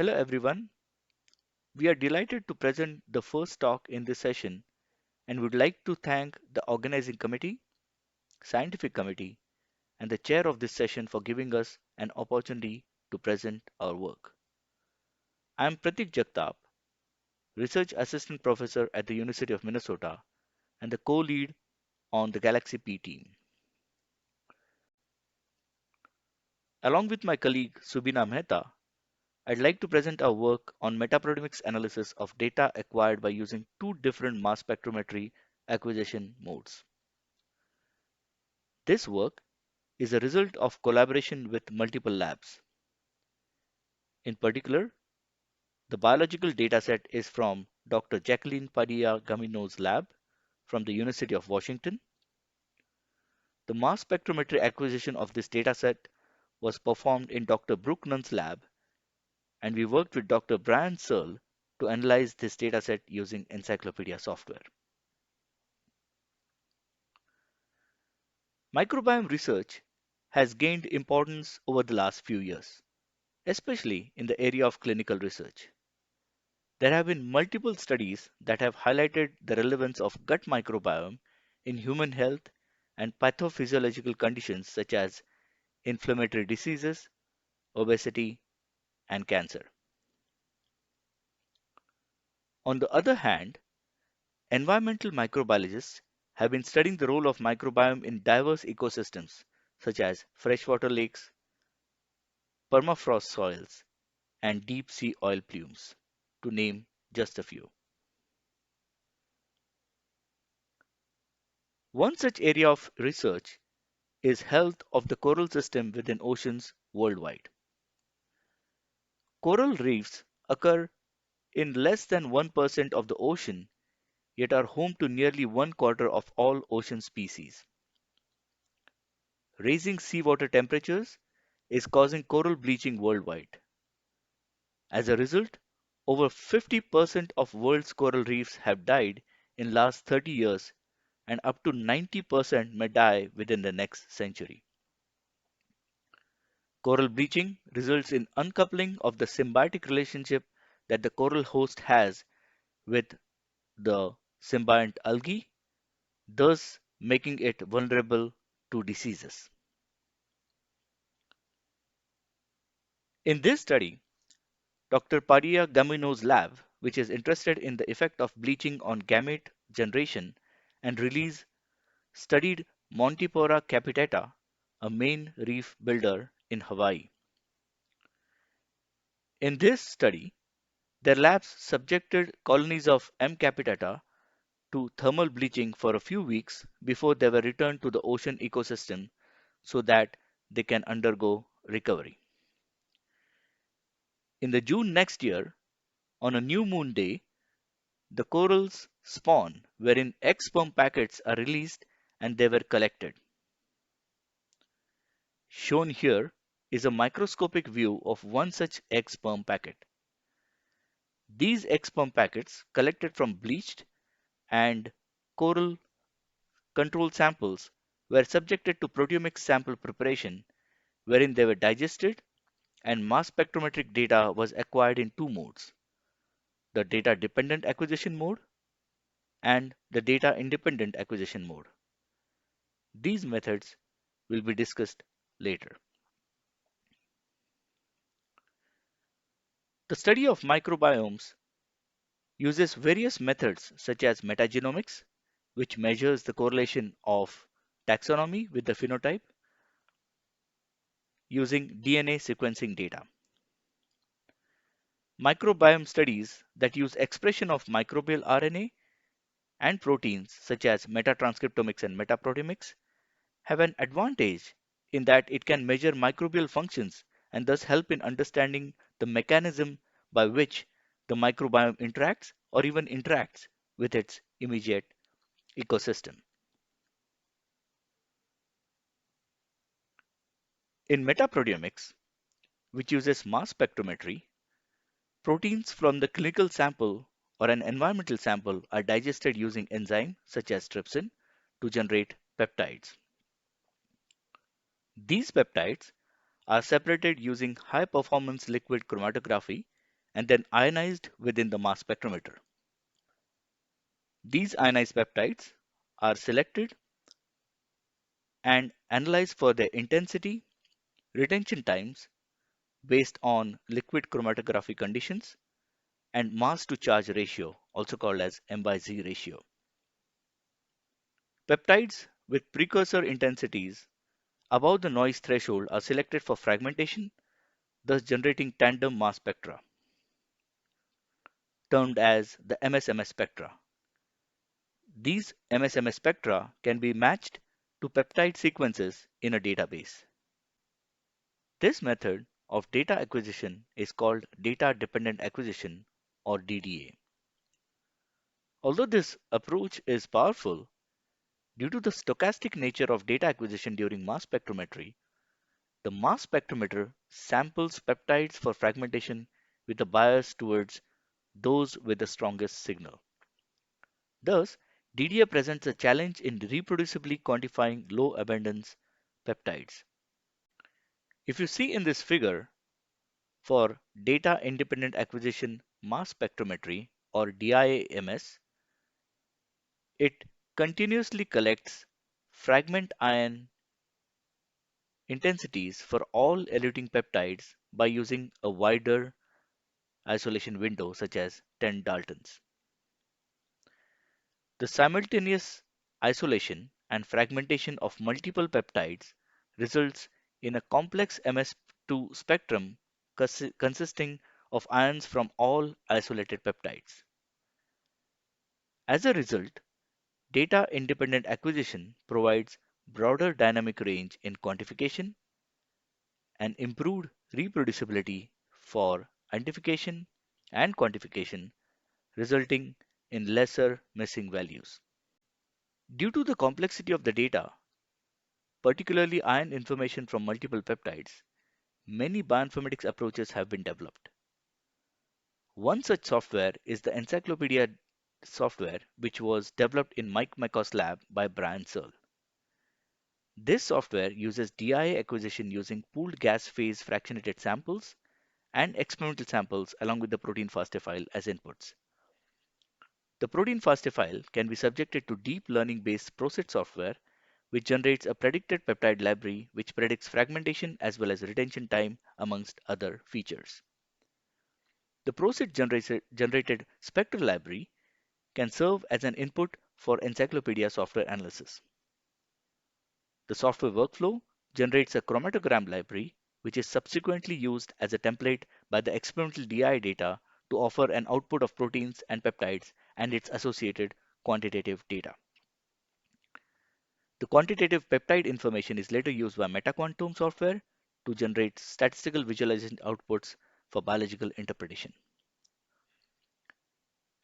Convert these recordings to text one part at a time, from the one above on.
Hello everyone. We are delighted to present the first talk in this session and would like to thank the organizing committee, scientific committee, and the chair of this session for giving us an opportunity to present our work. I am Pratik Jagtap, research assistant professor at the University of Minnesota and the co-lead on the Galaxy P team. Along with my colleague Subina Mehta, I'd like to present our work on metaproteomics analysis of data acquired by using two different mass spectrometry acquisition modes. This work is a result of collaboration with multiple labs. In particular, the biological dataset is from Dr. Jacqueline Padilla Gamino's lab from the University of Washington. The mass spectrometry acquisition of this dataset was performed in Dr. Brooke Nunn's lab, and we worked with Dr. Brian Searle to analyze this dataset using encyclopedia software. Microbiome research has gained importance over the last few years, especially in the area of clinical research. There have been multiple studies that have highlighted the relevance of gut microbiome in human health and pathophysiological conditions such as inflammatory diseases, obesity, and cancer. On the other hand, environmental microbiologists have been studying the role of microbiome in diverse ecosystems such as freshwater lakes, permafrost soils, and deep sea oil plumes, to name just a few. One such area of research is health of the coral system within oceans worldwide. Coral reefs occur in less than 1% of the ocean, yet are home to nearly one quarter of all ocean species. Raising seawater temperatures is causing coral bleaching worldwide. As a result, over 50% of world's coral reefs have died in last 30 years and up to 90% may die within the next century. Coral bleaching results in uncoupling of the symbiotic relationship that the coral host has with the symbiont algae, thus making it vulnerable to diseases. In this study, Dr. Padilla Gamino's lab, which is interested in the effect of bleaching on gamete generation and release, studied Montipora capitata, a main reef builder in Hawaii. In this study, their labs subjected colonies of M. capitata to thermal bleaching for a few weeks before they were returned to the ocean ecosystem so that they can undergo recovery. In the June next year, on a new moon day, the corals spawn wherein egg sperm packets are released and they were collected. Shown here is a microscopic view of one such egg sperm packet. These egg sperm packets collected from bleached and coral control samples were subjected to proteomics sample preparation wherein they were digested and mass spectrometric data was acquired in two modes, the data dependent acquisition mode and the data independent acquisition mode. These methods will be discussed later. The study of microbiomes uses various methods such as metagenomics, which measures the correlation of taxonomy with the phenotype using DNA sequencing data. Microbiome studies that use expression of microbial RNA and proteins such as metatranscriptomics and metaproteomics have an advantage in that it can measure microbial functions and thus help in understanding the mechanism by which the microbiome interacts or even interacts with its immediate ecosystem. In metaproteomics, which uses mass spectrometry, proteins from the clinical sample or an environmental sample are digested using enzymes such as trypsin to generate peptides. These peptides are separated using high performance liquid chromatography and then ionized within the mass spectrometer. These ionized peptides are selected and analyzed for their intensity, retention times based on liquid chromatography conditions, and mass to charge ratio, also called as M by Z ratio. Peptides with precursor intensities above the noise threshold are selected for fragmentation, thus generating tandem mass spectra, termed as the MSMS spectra. These MSMS spectra can be matched to peptide sequences in a database. This method of data acquisition is called data dependent acquisition, or DDA. Although this approach is powerful, due to the stochastic nature of data acquisition during mass spectrometry, the mass spectrometer samples peptides for fragmentation with a bias towards those with the strongest signal. Thus, DDA presents a challenge in reproducibly quantifying low abundance peptides. If you see in this figure, for data independent acquisition mass spectrometry, or DIAMS, it continuously collects fragment ion intensities for all eluting peptides by using a wider isolation window, such as 10 Daltons. The simultaneous isolation and fragmentation of multiple peptides results in a complex MS2 spectrum consisting of ions from all isolated peptides. As a result, data independent acquisition provides broader dynamic range in quantification and improved reproducibility for identification and quantification, resulting in lesser missing values. Due to the complexity of the data, particularly ion information from multiple peptides, many bioinformatics approaches have been developed. One such software is the encyclopedia software, which was developed in Mike McCaw's lab by Brian Searle. This software uses DIA acquisition using pooled gas phase fractionated samples and experimental samples along with the protein FASTA file as inputs. The protein FASTA file can be subjected to deep learning based PROSIT software, which generates a predicted peptide library which predicts fragmentation as well as retention time amongst other features. The PROSIT generated spectral library can serve as an input for encyclopedia software analysis. The software workflow generates a chromatogram library, which is subsequently used as a template by the experimental DI data to offer an output of proteins and peptides and its associated quantitative data. The quantitative peptide information is later used by Metaquantome software to generate statistical visualization outputs for biological interpretation.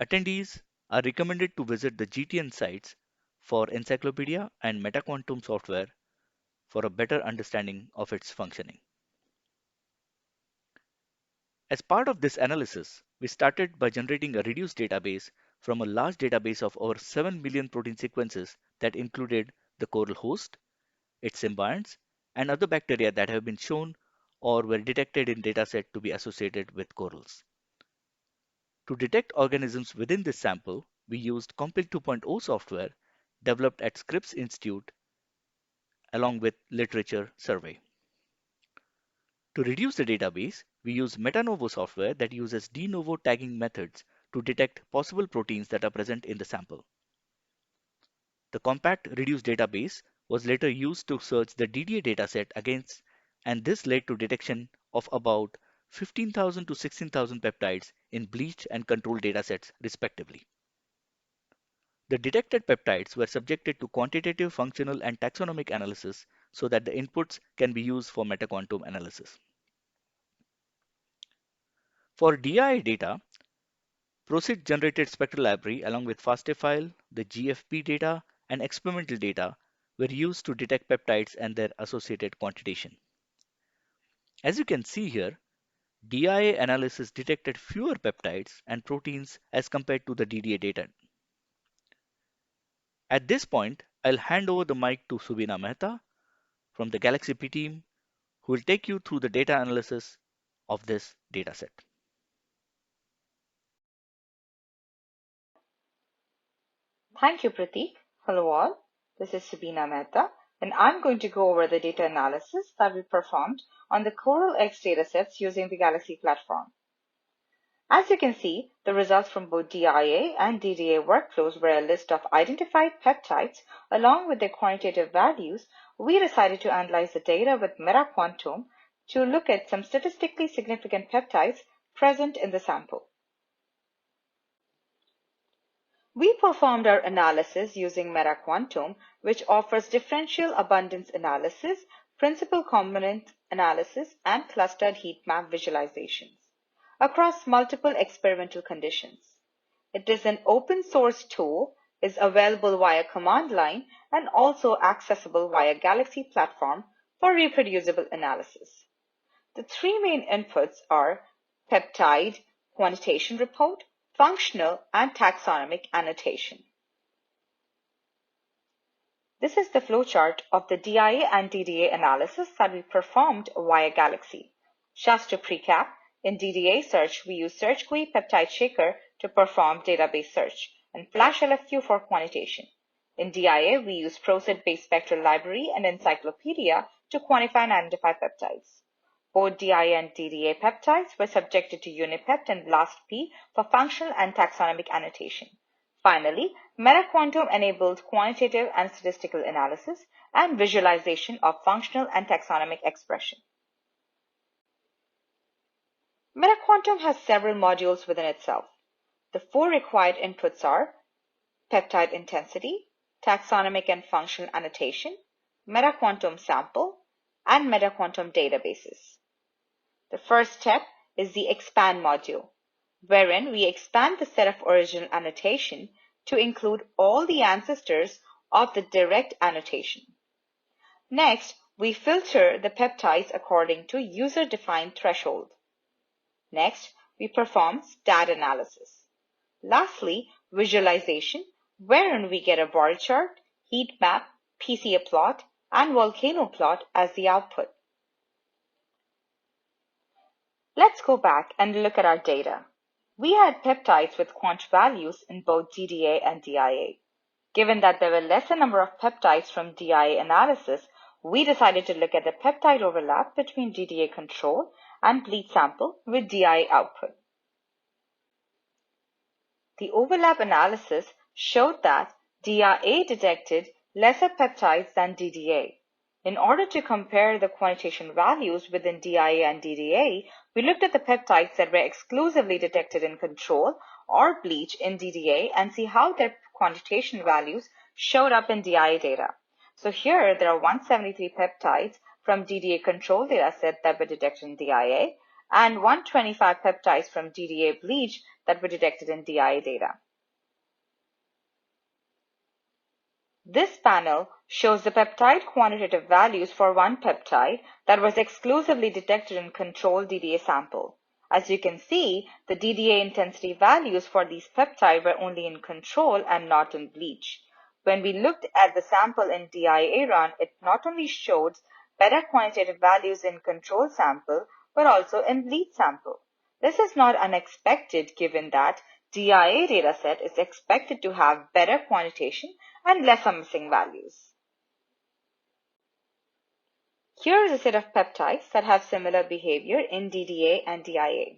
Attendees are recommended to visit the GTN sites for encyclopedia and Metaquantome software for a better understanding of its functioning. As part of this analysis, we started by generating a reduced database from a large database of over 7 million protein sequences that included the coral host, its symbionts, and other bacteria that have been shown or were detected in dataset to be associated with corals. To detect organisms within this sample, we used Compil 2.0 software developed at Scripps Institute along with literature survey. To reduce the database, we use Metanovo software that uses de novo tagging methods to detect possible proteins that are present in the sample. The compact reduced database was later used to search the DDA dataset against, and this led to detection of about 15,000 to 16,000 peptides in bleached and controlled datasets respectively. The detected peptides were subjected to quantitative, functional, and taxonomic analysis so that the inputs can be used for metaquantome analysis. For DI data, PROSIT generated spectral library along with FASTA file, the GFP data, and experimental data were used to detect peptides and their associated quantitation. As you can see here, DIA analysis detected fewer peptides and proteins as compared to the DDA data. At this point, I'll hand over the mic to Subina Mehta from the Galaxy P team, who will take you through the data analysis of this dataset. Thank you, Prateek. Hello all, this is Sabina Mehta, and I'm going to go over the data analysis that we performed on the Coral X datasets using the Galaxy platform. As you can see, the results from both DIA and DDA workflows were a list of identified peptides along with their quantitative values. We decided to analyze the data with Metaproteomics to look at some statistically significant peptides present in the sample. We performed our analysis using Metaproteomics, which offers differential abundance analysis, principal component analysis, and clustered heat map visualizations across multiple experimental conditions. It is an open source tool, is available via command line, and also accessible via Galaxy platform for reproducible analysis. The three main inputs are peptide quantitation report, functional, and taxonomic annotation. This is the flowchart of the DIA and DDA analysis that we performed via Galaxy. Just to recap, in DDA search, we use Search GUI Peptide Shaker to perform database search and Flash LFQ for quantitation. In DIA, we use ProSit-based spectral library and encyclopedia to quantify and identify peptides. Both DIA and DDA peptides were subjected to UniPept and BLAST-P for functional and taxonomic annotation. Finally, Metaproteomics enabled quantitative and statistical analysis and visualization of functional and taxonomic expression. Metaproteomics has several modules within itself. The four required inputs are peptide intensity, taxonomic and functional annotation, Metaproteomics sample, and Metaproteomics databases. The first step is the expand module, wherein we expand the set of original annotation to include all the ancestors of the direct annotation. Next, we filter the peptides according to user-defined threshold. Next, we perform stat analysis. Lastly, visualization, wherein we get a bar chart, heat map, PCA plot, and volcano plot as the output. Let's go back and look at our data. We had peptides with quant values in both DDA and DIA. Given that there were lesser number of peptides from DIA analysis, we decided to look at the peptide overlap between DDA control and bleed sample with DIA output. The overlap analysis showed that DIA detected lesser peptides than DDA. In order to compare the quantitation values within DIA and DDA, we looked at the peptides that were exclusively detected in control or bleach in DDA and see how their quantitation values showed up in DIA data. So here there are 173 peptides from DDA control dataset that were detected in DIA and 125 peptides from DDA bleach that were detected in DIA data. This panel shows the peptide quantitative values for one peptide that was exclusively detected in control DDA sample. As you can see, the DDA intensity values for these peptides were only in control and not in bleach. When we looked at the sample in DIA run, it not only showed better quantitative values in control sample, but also in bleach sample. This is not unexpected given that DIA dataset is expected to have better quantitation and lesser missing values. Here is a set of peptides that have similar behavior in DDA and DIA.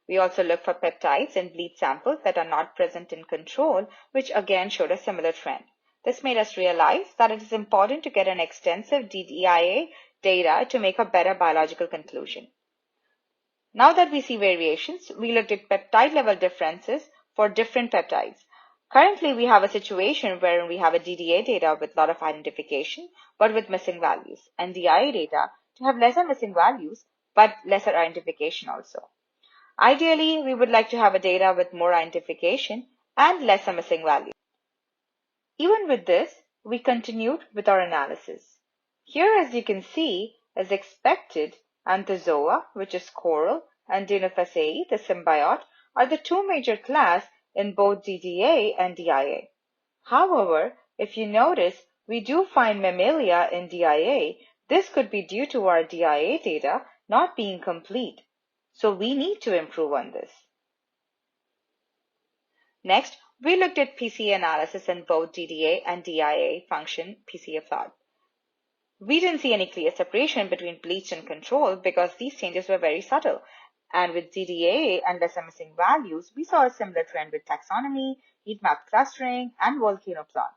We also look for peptides in bleed samples that are not present in control, which again showed a similar trend. This made us realize that it is important to get an extensive DDIA data to make a better biological conclusion. Now that we see variations, we looked at peptide level differences for different peptides. Currently, we have a situation where we have a DDA data with a lot of identification, but with missing values, and DIA data to have lesser missing values, but lesser identification also. Ideally, we would like to have a data with more identification and lesser missing values. Even with this, we continued with our analysis. Here, as you can see, as expected, Anthozoa, which is coral, and Dinophaceae, the symbiote, are the two major class in both DDA and DIA. However, if you notice, we do find Mammalia in DIA. This could be due to our DIA data not being complete. So we need to improve on this. Next, We looked at PCA analysis in both DDA and DIA function PCA plot. We didn't see any clear separation between bleached and control because these changes were very subtle. And with DDA and lesser missing values, we saw a similar trend with taxonomy, heat map clustering, and volcano plot.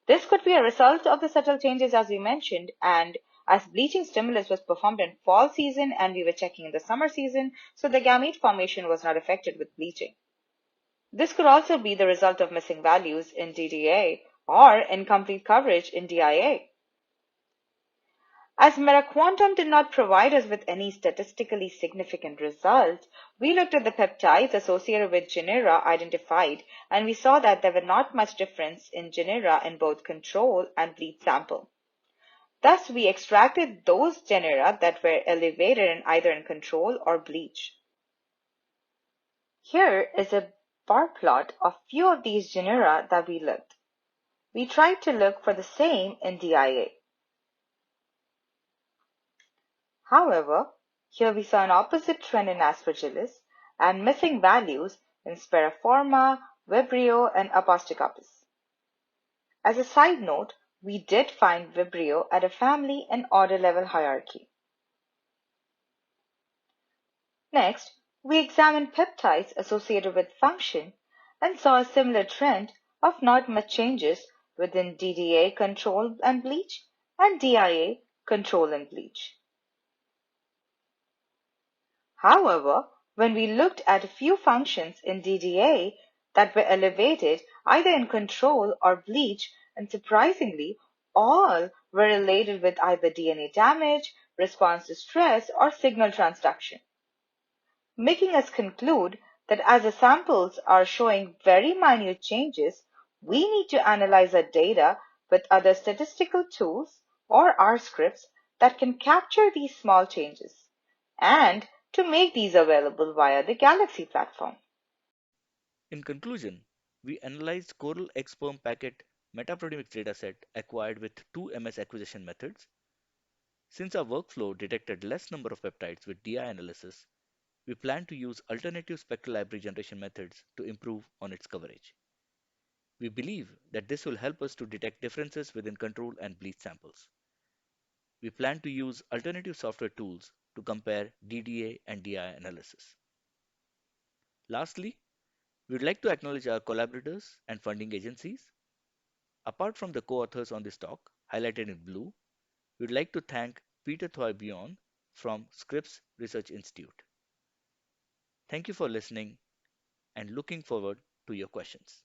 This could be a result of the subtle changes as we mentioned, and as bleaching stimulus was performed in fall season and we were checking in the summer season, so the gamete formation was not affected with bleaching. This could also be the result of missing values in DDA or incomplete coverage in DIA. As Metaquantum did not provide us with any statistically significant results, we looked at the peptides associated with genera identified, and we saw that there were not much difference in genera in both control and bleed sample. Thus, we extracted those genera that were elevated in either in control or bleach. Here is a bar plot of few of these genera that we looked. We tried to look for the same in DIA. However, here we saw an opposite trend in Aspergillus and missing values in Spiriforma, Vibrio, and Apostecopus. As a side note, we did find Vibrio at a family and order level hierarchy. Next, we examined peptides associated with function and saw a similar trend of not much changes within DDA control and bleach and DIA control and bleach. However, when we looked at a few functions in DDA that were elevated either in control or bleach, and surprisingly, all were related with either DNA damage, response to stress, or signal transduction, making us conclude that as the samples are showing very minute changes, we need to analyze our data with other statistical tools or R scripts that can capture these small changes, and to make these available via the Galaxy platform. In conclusion, we analyzed coral egg sperm packet metaproteomics dataset acquired with two MS acquisition methods. Since our workflow detected less number of peptides with DI analysis, we plan to use alternative spectral library generation methods to improve on its coverage. We believe that this will help us to detect differences within control and bleach samples. We plan to use alternative software tools to compare DDA and DI analysis. Lastly, we would like to acknowledge our collaborators and funding agencies. Apart from the co-authors on this talk, highlighted in blue, we would like to thank Peter Thoy from Scripps Research Institute. Thank you for listening and looking forward to your questions.